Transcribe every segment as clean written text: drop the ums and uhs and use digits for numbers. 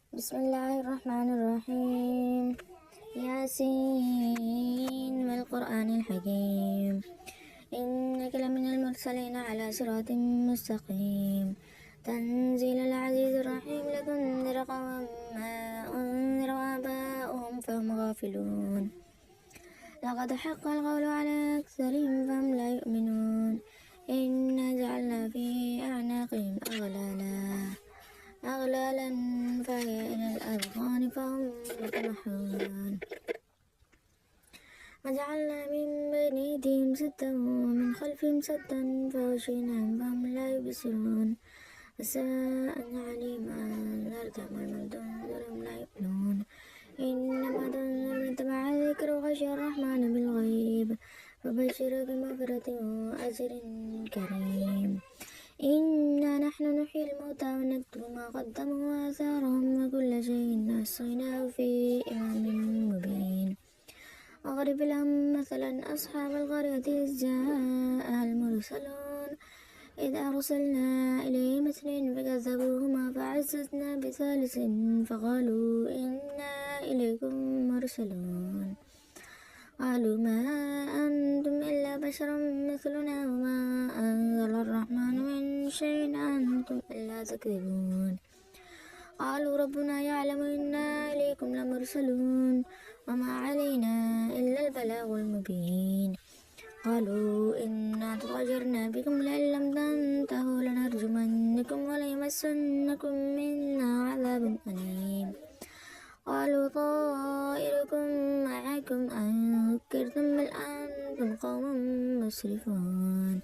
بسم الله الرحمن الرحيم. ياسين والقرآن الحكيم، إنك لمن المرسلين على صراط مستقيم. تنزيل العزيز الرحيم لتنذر قوما ما أنذر آباؤهم فهم غافلون. لقد حق القول على أكثرهم فهم لا يؤمنون. إنا جعلنا في أعناقهم أغلالا فهي إلى الأذقان فهم مقمحون. وجعلنا من بين أيديهم سدا ومن خلفهم سدا فغشيناهم فهم لا يبصرون. وسواء عليهم أنذرتهم أم لم تنذرهم لا يؤمنون. إنما تنذر من اتبع الذكر وخشي الرحمن بالغيب فبشره بمغفرة وأجر كريم. إنا نحن نحيي الموتى ونكتب ما قدموا وآثارهم وكل شيء أحصيناه في إمام مبين. واضرب لهم مثلا أصحاب القرية إذ جاءها المرسلون إذ أرسلنا إليهم اثنين فكذبوهما فعززنا بثالث فقالوا إنا إليكم مرسلون. قالوا ما أنتم إلا بشر مثلنا وما أنزل الرحمن من شيء أنتم إلا تكذبون. قالوا ربنا يعلم إنا إليكم لمرسلون وما علينا إلا البلاغ المبين. قالوا إنا تطيرنا بكم لئن لم تنتهوا لنرجمنكم وليمسنكم منا عذاب أليم. قالوا طائركم معكم أن ذكرتم بل أنتم قوم مسرفون.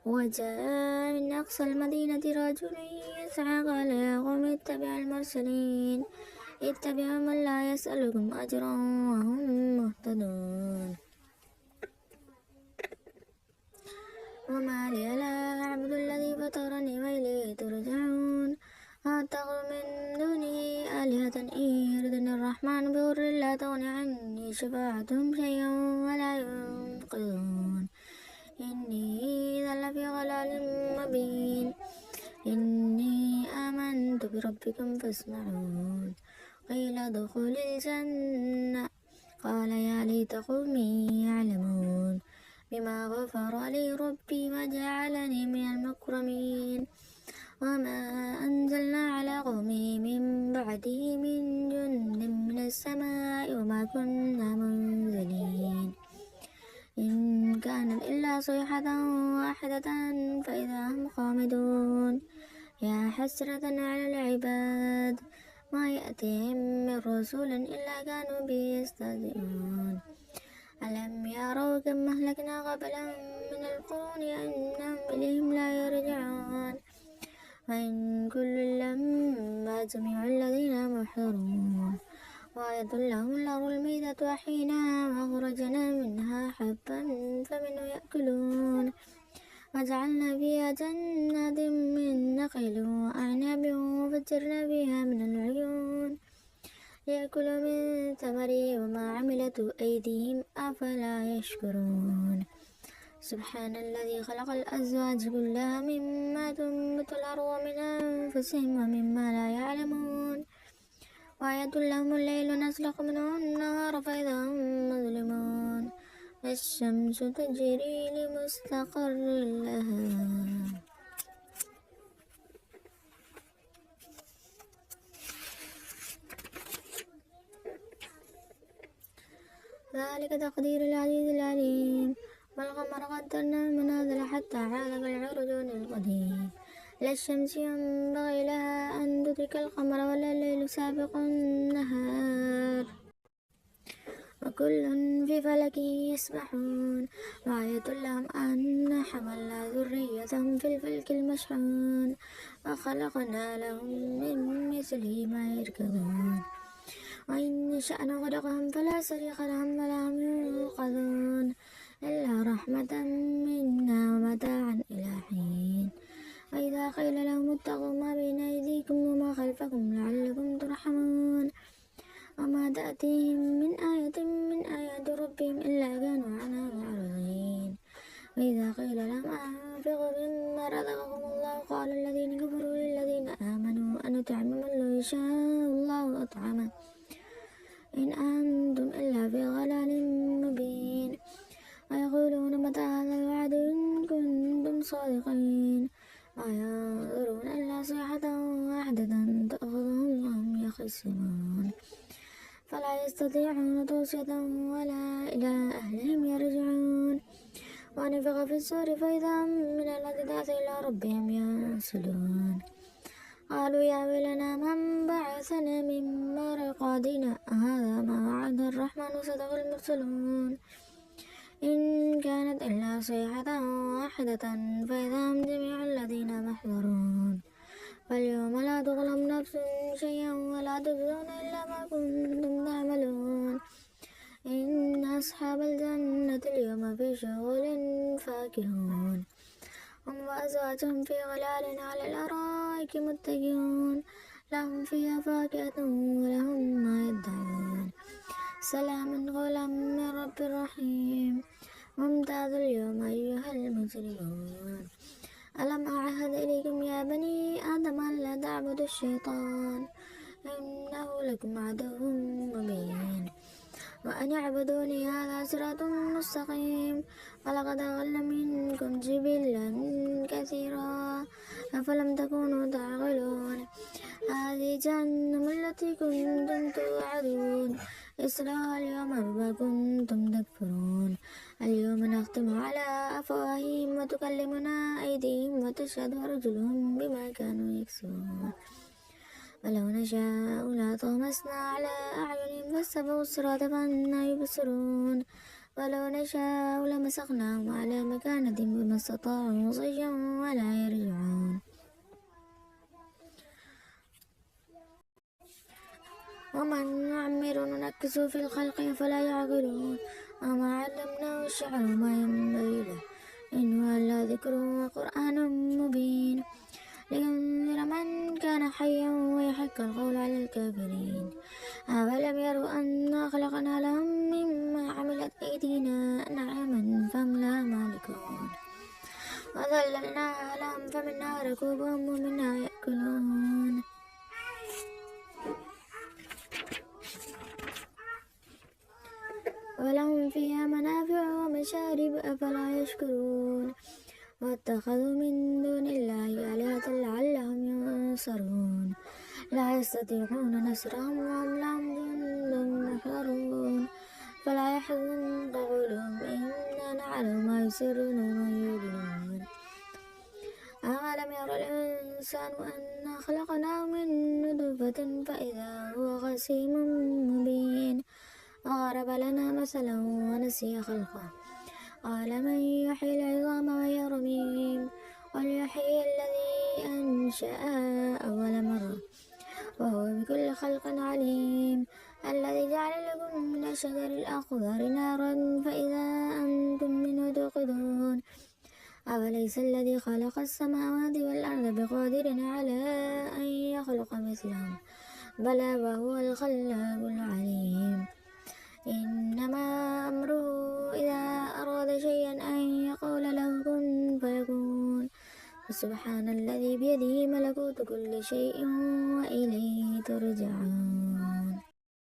وجاء من أقصى المدينة رجل يسعى قال يا قوم اتبعوا المرسلين اتبعوا من لا يسألكم أجرا وهم مهتدون. وما لي لا أعبد الذي فطرني وإليه ترجعون. أتخذ من دونه آلهة إن يردني الرحمن بضر لا تغن عني شفاعتهم شيئا ولا ينقذون. إني إذا لفي ضلال مبين. إني آمنت بربكم فاسمعون. قيل ادخل الجنة قال يا ليت قومي يعلمون بما غفر لي ربي وجعلني من المكرمين. وما أنزلنا على قومه من بعده من جند من السماء وما كنا منزلين. إن كانت إلا صيحة واحدة فإذا هم خامدون. يا حسرة على العباد ما يأتيهم من رسول إلا كانوا به يستهزئون. ألم يروا كم أهلكنا قبلهم من القرون أنهم إليهم لا يرجعون. وإن كل لما جميع الذين محضرون. وآية لهم الأرض الميتة أحييناها وأخرجنا منها حبا فمنه يأكلون. وجعلنا فيها جنات من نخيل وأعناب وفجرنا فيها من العيون ليأكلوا من ثمره وما عملته أيديهم أفلا يشكرون. سبحان الذي خلق الأزواج كلها مما تنبت الأرض ومن أنفسهم ومما لا يعلمون. وآية لهم الليل نسلخ منه النهار فإذا هم مظلمون. الشمس تجري لمستقر لها. ذلك تقدير العزيز العليم. والقمر قدرنا المنازل حتى عاد كالعرجون القديم. لا الشمس ينبغي لها أن تدرك القمر ولا الليل سابق النهار وكل في فلك يسبحون. وآية لهم أن حملنا ذريتهم في الفلك المشحون وخلقنا لهم من مثله ما يركبون. وإن نشأ نغرقهم فلا صريخ لهم ولا هم ينقذون إلا رحمة منا ومتاعا إلى حين. وإذا قيل لهم اتقوا ما بين أيديكم وما خلفكم لعلكم ترحمون. وما تأتيهم من آية من آيات ربهم إلا كانوا عنها معرضين. وإذا قيل لهم أنفقوا مما رزقكم الله قال الذين كفروا للذين آمنوا أنطعم من لو يشاء الله أطعمه إن أنتم إلا في ضلال مبين ويقولون متى هذا الوعد إن كنتم صادقين ما ينظرون إلا صيحة واحدة تأخذهم وهم يخصمون فلا يستطيعون توصية ولا إلى أهلهم يرجعون ونفخ في الصور فإذا هم من الأجداث إلى ربهم ينسلون قالوا يا ويلنا من بعثنا من مرقدنا هذا ما وعد الرحمن وصدق المرسلون إن كانت إلا صيحة واحدة فإذا هم جميع الذين محضرون فاليوم لا تظلم نفس شيئا ولا تجزون إلا ما كنتم تعملون إن أصحاب الجنة اليوم في شغل فاكهون هم وأزواجهم في غلال على الأرائك متكئون لهم فيها فاكهة ولهم ما يدعون سلام قولا من رب رحيم وامتازوا اليوم أيها المجرمون ألم أعهد إليكم يا بني آدم ألا تعبدوا الشيطان إنه لكم عدو مبين وأن اعبدوني هذا صراط مستقيم ولقد أضل منكم جبلا كثيرا أفلم تكونوا تعقلون هذه جهنم التي كنتم توعدون اصلوها اليوم بما كنتم تكفرون اليوم نختم على أفواههم وتكلمنا أيديهم وتشهد أرجلهم بما كانوا يكسبون ولو نشاء لطمسنا على أعينهم فاستبقوا الصراط فأنى يبصرون ولو نشاء لمسخناهم على مكانتهم فما استطاعوا صيا ولا يرجعون ومن نعمر ننكسه في الخلق فلا يعقلون وما علمناه الشعر وما ينبغي له إن هو إلا ذكر وقرآن مبين لينذر من كان حيا ويحق القول على الكافرين أولم يروا أنا خلقنا لهم مما عملت أيدينا نعما فهم لها مالكون وذللناها لهم فمنها ركوبهم ومنها يأكلون ولهم فيها منافع ومشارب أفلا يشكرون واتخذوا من دون الله آلهة لعلهم ينصرون لا يستطيعون نصرهم وهم لهم جند محضرون فلا يحزنك قولهم إنا نعلم ما يسرون وما يعلنون أولم ير الإنسان أنا خلقناه من نطفة فإذا هو خصيم مبين وضرب لنا مثلا ونسي خلقه قال من يحيي العظام وهي رميم قل يحيي الذي أنشأها أول مرة وهو بكل خلق عليم الذي جعل لكم من الشجر الأخضر نارا فإذا أنتم منه توقدون أوليس الذي خلق السماوات والأرض بقادر على أن يخلق مثلهم بلى وهو الخلاق العليم إنما أمره إذا أراد شيئا أن يقول له كن فيكون سبحان الذي بيده ملكوت كل شيء وإليه ترجعون.